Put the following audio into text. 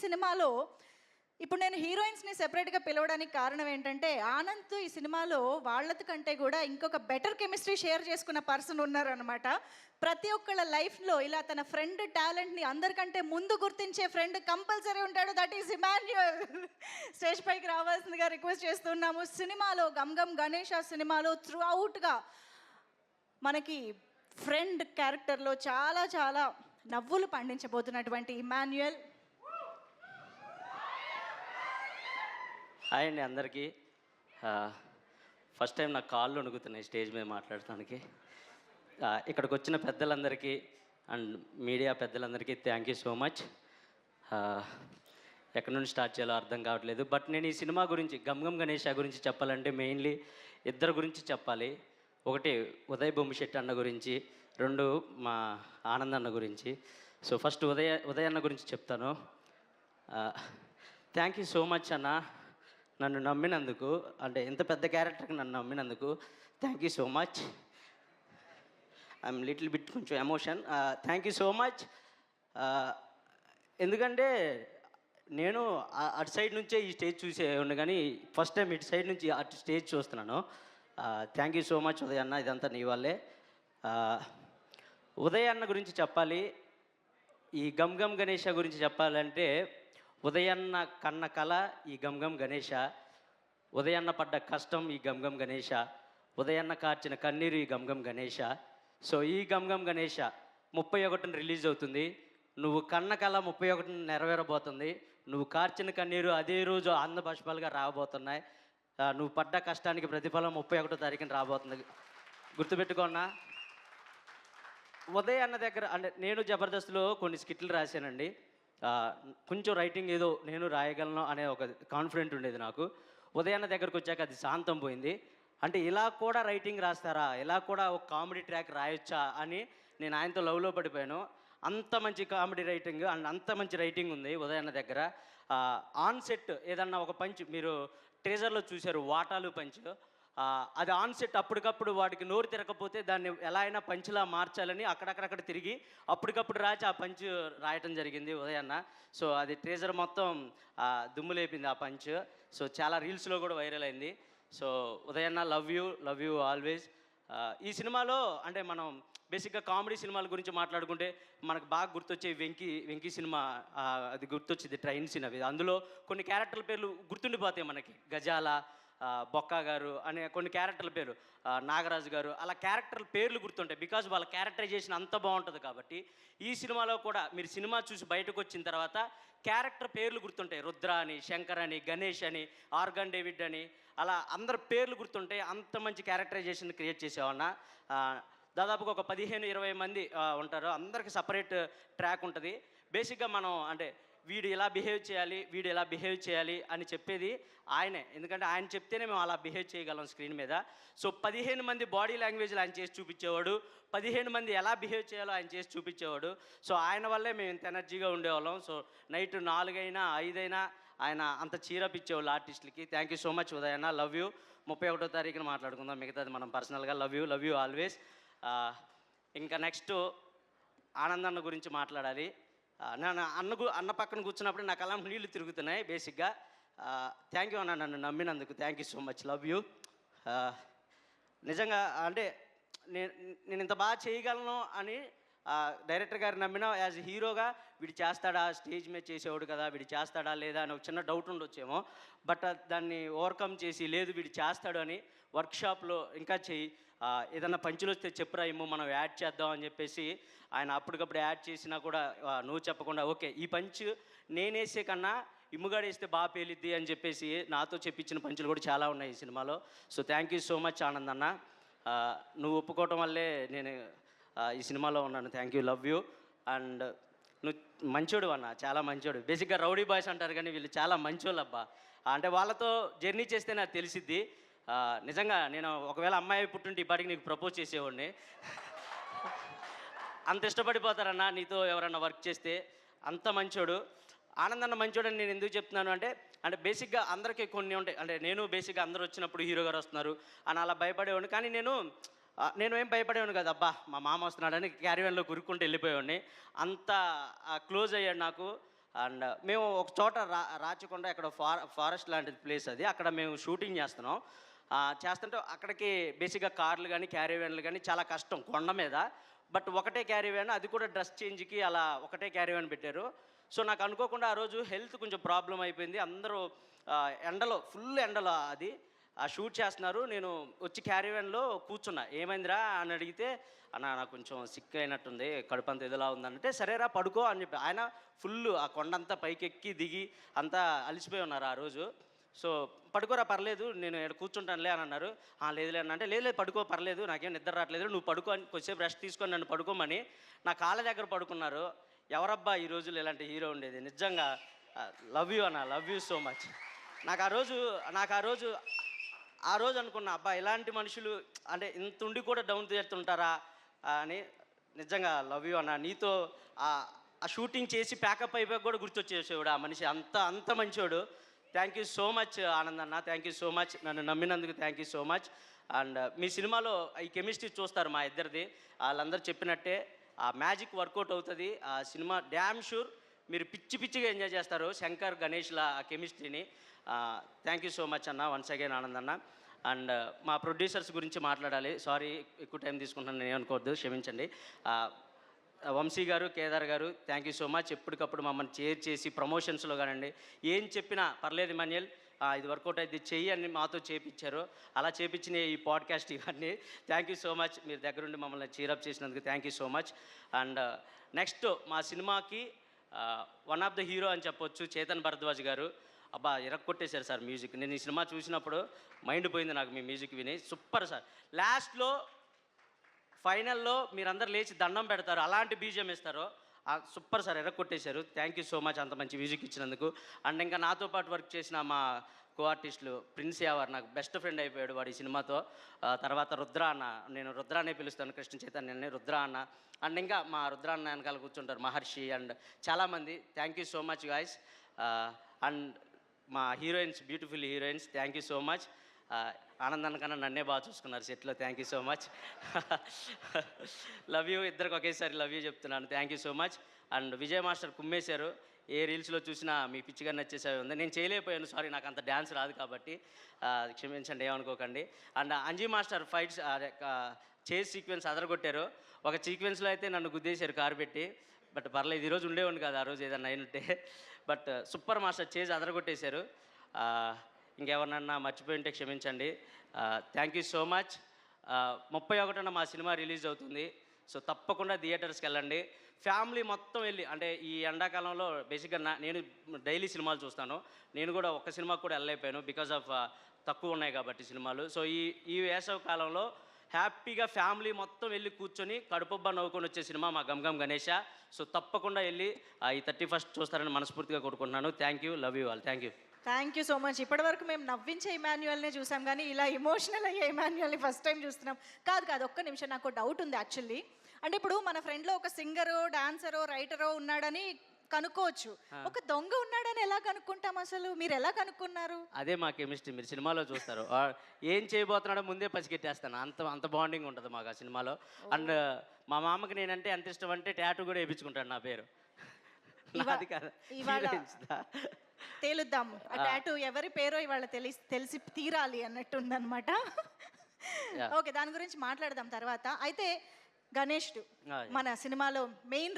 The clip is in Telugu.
సినిమాలో ఇప్పుడు నేను హీరోయిన్స్ని సెపరేట్గా పిలవడానికి కారణం ఏంటంటే, ఆనంద్‌తో ఈ సినిమాలో వాళ్ళతో కంటే కూడా ఇంకొక బెటర్ కెమిస్ట్రీ షేర్ చేసుకున్న పర్సన్ ఉన్నారనమాట. ప్రతి ఒక్కళ్ళ లైఫ్‌లో ఇలా తన ఫ్రెండ్ టాలెంట్‌ని అందరికంటే ముందు గుర్తించే ఫ్రెండ్ కంపల్సరీ ఉంటాడు. That is Emmanuel. స్టేజ్ పైకి రావాల్సిందిగా రిక్వెస్ట్ చేస్తున్నాము. సినిమాలో 'గమ్ గమ్ గణేష' సినిమాలో త్రూ అవుట్‌గా మనకి ఫ్రెండ్ క్యారెక్టర్లో చాలా చాలా నవ్వులు పండించబోతున్నటువంటి ఇమాన్యుయల్. హాయ్ అండి అందరికీ. ఫస్ట్ టైం నాకు కాళ్ళు వణుకుతున్నాయి స్టేజ్ మీద మాట్లాడటానికి. ఇక్కడికి వచ్చిన పెద్దలందరికీ అండ్ మీడియా పెద్దలందరికీ థ్యాంక్ యూ సో మచ్. ఎక్కడి నుండి స్టార్ట్ చేయాలో అర్థం కావట్లేదు. బట్ నేను ఈ సినిమా గురించి, గమ్ గమ్ గణేష గురించి చెప్పాలంటే మెయిన్లీ ఇద్దరు గురించి చెప్పాలి. ఒకటి ఉదయ్ బొమ్మిశెట్టి అన్న గురించి, రెండు మా ఆనంద్ అన్న గురించి. సో ఫస్ట్ ఉదయ్ అన్న గురించి చెప్తాను. థ్యాంక్ యూ సో మచ్ అన్న, నన్ను నమ్మినందుకు, అంటే ఇంత పెద్ద క్యారెక్టర్కి నన్ను నమ్మినందుకు thank you so much. I'm little bit కొంచెం emotion. Thank you so much. ఎందుకంటే నేను అటు సైడ్ నుంచే ఈ స్టేజ్ చూసేవాడిని, కానీ ఫస్ట్ టైం ఇటు సైడ్ నుంచి అటు స్టేజ్ చూస్తున్నాను. Thank you so much Uday అన్న, ఇదంతా నీ వల్లే. ఉదయ్ అన్న గురించి చెప్పాలి, ఈ గమ్ గమ్ గణేష గురించి చెప్పాలంటే, ఉదయన్న కన్న కళ ఈ గమ్ గమ్ గణేష, ఉదయన్న పడ్డ కష్టం ఈ గమ్ గమ్ గణేష, ఉదయన్న కార్చిన కన్నీరు ఈ గమ్ గమ్ గణేష. సో ఈ గమ్ గమ్ గణేష 31న రిలీజ్ అవుతుంది. నువ్వు కన్న కళ 31న నెరవేరబోతుంది. నువ్వు కార్చిన కన్నీరు అదే రోజు ఆనంద బాష్పాలుగా రాబోతున్నాయి. నువ్వు పడ్డ కష్టానికి ప్రతిఫలం 31వ తారీఖున రాబోతుంది. గుర్తుపెట్టుకోన్నా. ఉదయ్ అన్న దగ్గర అంటే నేను జబర్దస్త్లో కొన్ని స్కిట్లు రాశానండి. కొంచెం రైటింగ్ ఏదో నేను రాయగలను అనే ఒక కాన్ఫిడెంట్ ఉండేది నాకు. ఉదయాన్న దగ్గరకు వచ్చాక అది శాంతం పోయింది. అంటే ఇలా కూడా రైటింగ్ రాస్తారా, ఇలా కూడా ఒక కామెడీ ట్రాక్ రాయొచ్చా అని నేను ఆయనతో లవ్లో పడిపోయాను. అంత మంచి కామెడీ రైటింగ్ అండ్ అంత మంచి రైటింగ్ ఉంది ఉదయాన్న దగ్గర. ఆన్ సెట్ ఏదన్నా ఒక పంచ్ మీరు ట్రేజర్లో చూశారు, వాటాలు పంచ్, అది ఆన్ సెట్ అప్పటికప్పుడు వాడికి నోరు తిరగకపోతే దాన్ని ఎలా అయినా పంచ్లా మార్చాలని అక్కడక్కడక్కడ తిరిగి అప్పటికప్పుడు రాచి ఆ పంచ్ రాయటం జరిగింది ఉదయన్న. సో అది ట్రేజర్ మొత్తం దుమ్ము లేపింది ఆ పంచ్. సో చాలా రీల్స్లో కూడా వైరల్ అయింది. సో ఉదయన్న లవ్ యూ ఆల్వేస్. ఈ సినిమాలో అంటే మనం బేసిక్గా కామెడీ సినిమాల గురించి మాట్లాడుకుంటే మనకు బాగా గుర్తొచ్చే వెంకీ సినిమా, అది గుర్తొచ్చింది, ట్రైన్ సీన్ అవి. అందులో కొన్ని క్యారెక్టర్ల పేర్లు గుర్తుండిపోతాయి మనకి. గజాల, బొక్క గారు అనే కొన్ని క్యారెక్టర్ల పేరు, నాగరాజు గారు, అలా క్యారెక్టర్ల పేర్లు గుర్తుంటాయి. బికాజ్ వాళ్ళ క్యారెక్టరైజేషన్ అంత బాగుంటుంది కాబట్టి. ఈ సినిమాలో కూడా మీరు సినిమా చూసి బయటకు వచ్చిన తర్వాత క్యారెక్టర్ పేర్లు గుర్తుంటాయి. రుద్ర అని, శంకర్ అని, గణేష్ అని, ఆర్గన్ డేవిడ్ అని, అలా అందరి పేర్లు గుర్తుంటాయి. అంత మంచి క్యారెక్టరైజేషన్ క్రియేట్ చేసేవాళ్ళ. దాదాపుగా ఒక 15-20 మంది ఉంటారు. అందరికి సపరేట్ ట్రాక్ ఉంటుంది. బేసిక్గా మనం అంటే వీడు ఇలా బిహేవ్ చేయాలి అని చెప్పేది ఆయనే. ఎందుకంటే ఆయన చెప్తేనే మేము అలా బిహేవ్ చేయగలం స్క్రీన్ మీద. సో 15 మంది బాడీ లాంగ్వేజ్లు ఆయన చేసి చూపించేవాడు, 15 మంది ఎలా బిహేవ్ చేయాలో ఆయన చేసి చూపించేవాడు. సో ఆయన వల్లే మేము ఇంత ఎనర్జీగా ఉండేవాళ్ళం. సో నైట్ 4 అయినా 5 అయినా ఆయన అంత చీరప్ ఇచ్చేవాళ్ళు ఆర్టిస్టులకి. Thank you so much Uday అన్న, లవ్ యూ. 31వ తారీఖున మాట్లాడుకుందాం మిగతాది మనం పర్సనల్గా. Love you always. ఇంకా నెక్స్ట్ ఆనందన్న గురించి మాట్లాడాలి. నేను అన్న పక్కన కూర్చున్నప్పుడు నాకు అలా నీళ్ళు తిరుగుతున్నాయి బేసిక్గా. థ్యాంక్ యూ అన్న, నన్ను నమ్మినందుకు thank you so much, love you. నిజంగా అంటే నేను ఇంత బాగా చేయగలను అని డైరెక్టర్ గారు నమ్మిన యాజ్ హీరోగా వీడు చేస్తాడా, స్టేజ్ మీద చేసేవాడు కదా, వీడు చేస్తాడా లేదా అని ఒక చిన్న డౌట్ ఉండొచ్చేమో. బట్ దాన్ని ఓవర్కమ్ చేసి లేదు వీడు చేస్తాడు అని వర్క్షాప్లో ఇంకా చెయ్యి, ఏదన్నా పంచులు వస్తే చెప్పురా ఇమ్ము మనం యాడ్ చేద్దాం అని చెప్పేసి ఆయన అప్పటికప్పుడు యాడ్ చేసినా కూడా నువ్వు చెప్పకుండా ఓకే ఈ పంచ్ నేనేసే కన్నా ఇమ్ముగాడు వేస్తే బాగా పేలిద్ది అని చెప్పేసి నాతో చెప్పించిన పంచులు కూడా చాలా ఉన్నాయి ఈ సినిమాలో. So thank you so much Anand అన్న, నువ్వు ఒప్పుకోవటం వల్లే నేను ఈ సినిమాలో ఉన్నాను. Thank you, love you. And నువ్వు మంచోడు అన్న, చాలా మంచోడు. బేసిక్గా రౌడీ బాయ్స్ అంటారు కానీ వీళ్ళు చాలా మంచోళ్ళు అబ్బా. అంటే వాళ్ళతో జర్నీ చేస్తే నాకు తెలిసిద్ది. నిజంగా నేను ఒకవేళ అమ్మాయి పుట్టుంటే ఇప్పటికి నీకు ప్రపోజ్ చేసేవాడిని. అంత ఇష్టపడిపోతారన్నా నీతో ఎవరన్నా వర్క్ చేస్తే. అంత మంచోడు ఆనందన్న. మంచోడని నేను ఎందుకు చెప్తున్నాను అంటే బేసిక్గా అందరికీ కొన్ని ఉంటాయి. అంటే నేను బేసిక్గా అందరూ వచ్చినప్పుడు హీరో గారు వస్తున్నారు అని అలా భయపడేవాడిని. కానీ నేను ఏం భయపడేవాడిని కదా, అబ్బా మా మామ వస్తున్నాడని క్యారీవన్లో కురుక్కుంటూ వెళ్ళిపోయేవాడిని. అంత క్లోజ్ అయ్యాడు నాకు. అండ్ మేము ఒక చోట రాచకొండ ఇక్కడ ఫారెస్ట్ లాంటి ప్లేస్ అది, అక్కడ మేము షూటింగ్ చేస్తున్నాం. చేస్తుంటే అక్కడికి బేసిక్గా కార్లు కానీ క్యారీ వ్యాన్లు కానీ చాలా కష్టం కొండ మీద. బట్ ఒకటే క్యారీ వ్యాన్, అది కూడా డ్రెస్ చేంజ్కి అలా ఒకటే క్యారీ వ్యాన్ పెట్టారు. సో నాకు అనుకోకుండా ఆ రోజు హెల్త్ కొంచెం ప్రాబ్లం అయిపోయింది. అందరూ ఎండలో, ఫుల్ ఎండలో అది ఆ షూట్ చేస్తున్నారు. నేను వచ్చి క్యారీ వ్యాన్లో కూర్చున్నా. ఏమైందిరా అని అడిగితే, అన్న నాకు కొంచెం సిక్ అయినట్టుంది, కడుపు అంతా ఎదులా ఉందంటే, సరేరా పడుకో అని చెప్పి, ఆయన ఫుల్ ఆ కొండంతా పైకెక్కి దిగి అంతా అలిసిపోయి ఉన్నారు ఆ రోజు. సో పడుకోరా పర్లేదు, నేను ఇక్కడ కూర్చుంటానులే అని అన్నారు. లేదులే అన్న అంటే, లేదు పడుకో పర్లేదు, నాకేం నిద్ర రావట్లేదు, నువ్వు పడుకో అని కొద్దిసేపు రెస్ట్ తీసుకొని నన్ను పడుకోమని నా కాళ్ళ దగ్గర పడుకున్నారు. ఎవరబ్బా ఈ రోజులు ఇలాంటి హీరో ఉండేది. నిజంగా లవ్ యూ అన్న, లవ్ యూ సో మచ్. నాకు ఆ రోజు అనుకున్నా, అబ్బా ఇలాంటి మనుషులు అంటే ఇంత ఉండి కూడా డౌన్ చేస్తుంటారా అని. నిజంగా లవ్ యూ అన్న. నీతో ఆ షూటింగ్ చేసి ప్యాకప్ అయిపోయి కూడా గుర్తొచ్చేసేవాడు ఆ మనిషి, అంత మంచోడు. Thank you so much Anand అన్న, థ్యాంక్ యూ సో మచ్, నన్ను నమ్మినందుకు thank you so much. And మీ సినిమాలో ఈ కెమిస్ట్రీ చూస్తారు మా ఇద్దరిది. వాళ్ళందరూ చెప్పినట్టే ఆ మ్యాజిక్ వర్కౌట్ అవుతుంది. ఆ సినిమా డ్యామ్ షూర్ మీరు పిచ్చిగా ఎంజాయ్ చేస్తారు శంకర్ గణేష్ల ఆ కెమిస్ట్రీని. థ్యాంక్ యూ సో మచ్ అన్న, వన్స్ అగైన్ ఆనంద్ అన్న. అండ్ మా ప్రొడ్యూసర్స్ గురించి మాట్లాడాలి. సారీ ఎక్కువ టైం తీసుకుంటున్నాను, నేను అనుకోవద్దు, క్షమించండి. వంశీ గారు, కేదార్ గారు, థ్యాంక్ యూ సో మచ్. ఎప్పటికప్పుడు మమ్మల్ని చేర్ చేసి ప్రమోషన్స్లో కానివ్వండి, ఏం చెప్పినా పర్లేదు మాన్యుల్, ఇది వర్కౌట్ అయితే చెయ్యి అని మాతో చేపించారు. అలా చేపించిన ఈ పాడ్కాస్ట్ ఇవన్నీ థ్యాంక్ యూ సో మచ్. మీరు దగ్గరుండి మమ్మల్ని చీరప్ చేసినందుకు thank you so much. And next మా సినిమాకి వన్ ఆఫ్ ద హీరో అని చెప్పొచ్చు చేతన్ భరద్వాజ్ గారు. అబ్బా ఇరక్కొట్టేశారు సార్ మ్యూజిక్. నేను ఈ సినిమా చూసినప్పుడు మైండ్ పోయింది నాకు మీ మ్యూజిక్ విని. Super sir. లాస్ట్లో ఫైనల్లో మీరందరూ లేచి దండం పెడతారు, అలాంటి బీజియం ఇస్తారు. సూపర్ సార్, ఎరక్కొట్టేశారు. థ్యాంక్ యూ సో మచ్ అంత మంచి మ్యూజిక్ ఇచ్చినందుకు. అండ్ ఇంకా నాతో పాటు వర్క్ చేసిన మా కో ఆర్టిస్టులు ప్రిన్స్ యావర్ నాకు బెస్ట్ ఫ్రెండ్ అయిపోయాడు వాడు ఈ సినిమాతో. తర్వాత రుద్ర అన్న, నేను రుద్ర అనే పిలుస్తాను, కృష్ణ చైతన్యని రుద్ర అన్న. అండ్ ఇంకా మా రుద్ర అన్న వెనకాల కూర్చుంటారు మహర్షి అండ్ చాలామంది. Thank you so much guys. And మా heroines, beautiful heroines, thank you so much. ఆనందన్న కన్నా నన్నే బాగా చూసుకున్నారు సెట్లో. Thank you so much. Love you, ఇద్దరికి ఒకేసారి లవ్ యూ చెప్తున్నాను. Thank you so much. And Vijay master కుమ్మేశారు. ఏ రీల్స్లో చూసినా మీ పిచ్చిగా నచ్చేసేవి ఉంది. నేను చేయలేకపోయాను, సారీ, నాకు అంత డ్యాన్స్ రాదు కాబట్టి క్షమించండి, ఏమనుకోకండి. And Anji master fights chase sequence అదరగొట్టారు. ఒక సీక్వెన్స్లో అయితే నన్ను గుద్దేశారు కారు పెట్టి. బట్ పర్లేదు, ఈరోజు ఉండేవాడిని కాదు ఆ రోజు ఏదన్నా అయినట్టే. బట్ సూపర్ మాస్టర్ చేజ్ అదరగొట్టేశారు. ఇంకెవరినన్నా మర్చిపోయింటే క్షమించండి. Thank you so much. 31న మా సినిమా రిలీజ్ అవుతుంది. సో తప్పకుండా థియేటర్స్కి వెళ్ళండి. ఫ్యామిలీ మొత్తం వెళ్ళి, అంటే ఈ ఎండాకాలంలో బేసిక్గా నేను డైలీ సినిమాలు చూస్తాను. నేను కూడా ఒక్క సినిమాకి కూడా వెళ్ళలేకపోయాను బికాజ్ ఆఫ్ తక్కువ ఉన్నాయి కాబట్టి సినిమాలు. సో ఈ వేసవి కాలంలో హ్యాపీగా ఫ్యామిలీ మొత్తం వెళ్ళి కూర్చొని కడుపుబ్బా నవ్వుకొని వచ్చే సినిమా మా గమ్ గణేష. సో తప్పకుండా వెళ్ళి ఈ 31st చూస్తారని మనస్ఫూర్తిగా కోరుకుంటున్నాను. Thank you, love you all. Thank you. Thank you so much. ఇప్పటివరకు మేము నవ్వించే ఇమాన్యుయల్నే చూసాం, కానీ ఇలా ఎమోషనల్ అయ్యే ఇమాన్యుయల్ని ఫస్ట్ టైం చూస్తున్నాం. కాదు, ఒక్క నిమిషం, నాకు డౌట్ ఉంది యాక్చువల్లీ. అంటే ఇప్పుడు మన ఫ్రెండ్లో ఒక సింగరో, డాన్సరో, రైటరో ఉన్నాడని కనుక్కోవచ్చు, ఒక దొంగ ఉన్నాడని ఎలా కనుక్కుంటాం అసలు? మీరు ఎలా కనుక్కున్నారు? అదే మా కెమిస్ట్రీ, మీరు సినిమాలో చూస్తారు. ఏం చేయబోతున్నాడో ముందే పసిగెట్టేస్తాను, అంత బాండింగ్ ఉంటుంది మాకు ఆ సినిమాలో. అండ్ మా మామకి నేనంటే ఎంత ఇష్టం అంటే టాటూ కూడా వేయించుకుంటాడు నా పేరు. నాది కాదు, తేలుద్దాం ఆ టాటూ ఎవరి పేరో ఇవాళ తెలిసి తీరాలి అన్నట్టు ఉందన్నమాట. ఓకే, దాని గురించి మాట్లాడదాం తర్వాత. అయితే గణేష్ మన సినిమాలో మెయిన్ రోల్